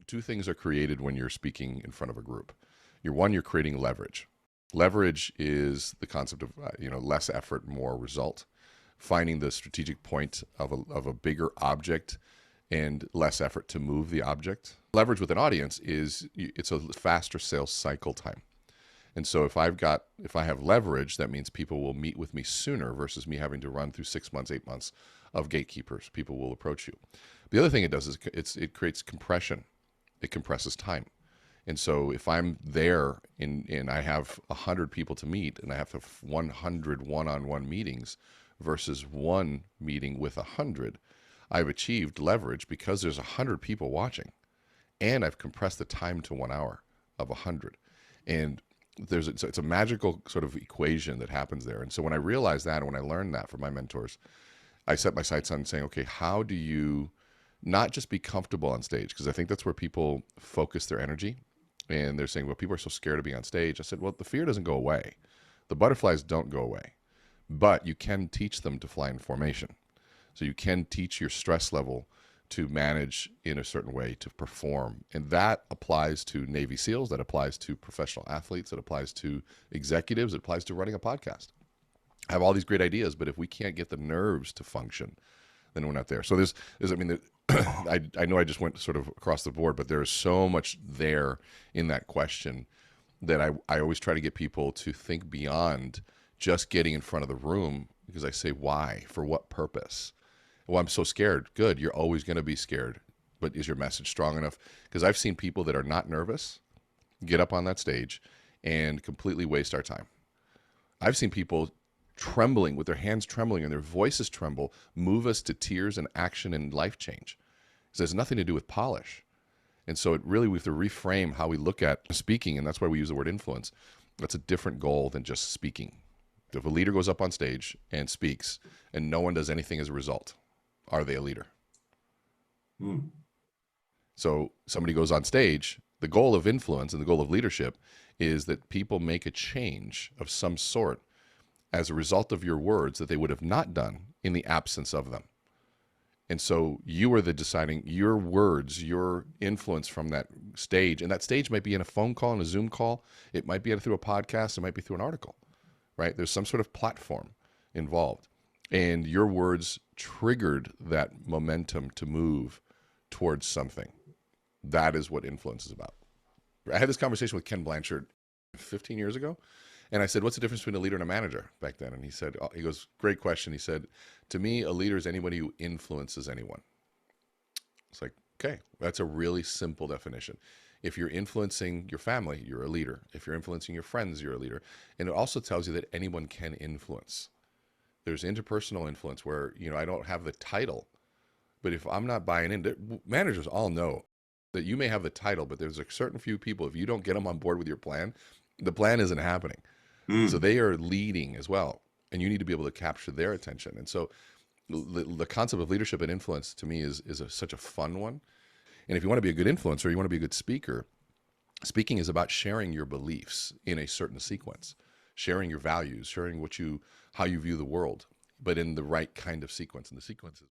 two things are created when you're speaking in front of a group. You're creating leverage. Leverage is the concept of less effort, more result. Finding the strategic point of a bigger object and less effort to move the object. Leverage with an audience it's a faster sales cycle time. And so if I have leverage, that means people will meet with me sooner versus me having to run through 6 months, 8 months of gatekeepers. People will approach you. The other thing it does is it creates compression. It compresses time. And so if I'm there and I have 100 people to meet and I have 100 one-on-one meetings versus one meeting with 100, I've achieved leverage because there's 100 people watching, and I've compressed the time to 1 hour of 100. And it's a magical sort of equation that happens there. And so when I realized that, and when I learned that from my mentors, I set my sights on saying, okay, how do you not just be comfortable on stage? Because I think that's where people focus their energy. And they're saying, well, people are so scared to be on stage. I said, well, the fear doesn't go away. The butterflies don't go away. But you can teach them to fly in formation. So you can teach your stress level to manage in a certain way, to perform. And that applies to Navy SEALs, that applies to professional athletes, that applies to executives, it applies to running a podcast. I have all these great ideas, but if we can't get the nerves to function, then we're not there. So I know I just went sort of across the board, but there's so much there in that question that I always try to get people to think beyond just getting in front of the room, because I say, why? For what purpose? Well, I'm so scared. Good. You're always going to be scared. But is your message strong enough? Because I've seen people that are not nervous get up on that stage and completely waste our time. I've seen people trembling, with their hands trembling and their voices tremble, move us to tears and action and life change. So there's nothing to do with polish. And so we have to reframe how we look at speaking, and that's why we use the word influence. That's a different goal than just speaking. If a leader goes up on stage and speaks and no one does anything as a result, are they a leader? So somebody goes on stage, the goal of influence and the goal of leadership is that people make a change of some sort as a result of your words that they would have not done in the absence of them. And so you are the deciding, your words, your influence from that stage, and that stage might be in a phone call, in a Zoom call, it might be through a podcast, it might be through an article, right? There's some sort of platform involved. And your words triggered that momentum to move towards something. That is what influence is about. I had this conversation with Ken Blanchard 15 years ago. And I said, what's the difference between a leader and a manager back then? And he goes, great question. He said, to me, a leader is anybody who influences anyone. It's like, okay, that's a really simple definition. If you're influencing your family, you're a leader. If you're influencing your friends, you're a leader. And it also tells you that anyone can influence. There's interpersonal influence where, I don't have the title, but if I'm not buying in, managers all know that you may have the title, but there's a certain few people, if you don't get them on board with your plan, the plan isn't happening. So they are leading as well, and you need to be able to capture their attention. And so the concept of leadership and influence to me is such a fun one. And if you want to be a good influencer, you want to be a good speaker, speaking is about sharing your beliefs in a certain sequence, sharing your values, sharing how you view the world, but in the right kind of sequence. And the sequence is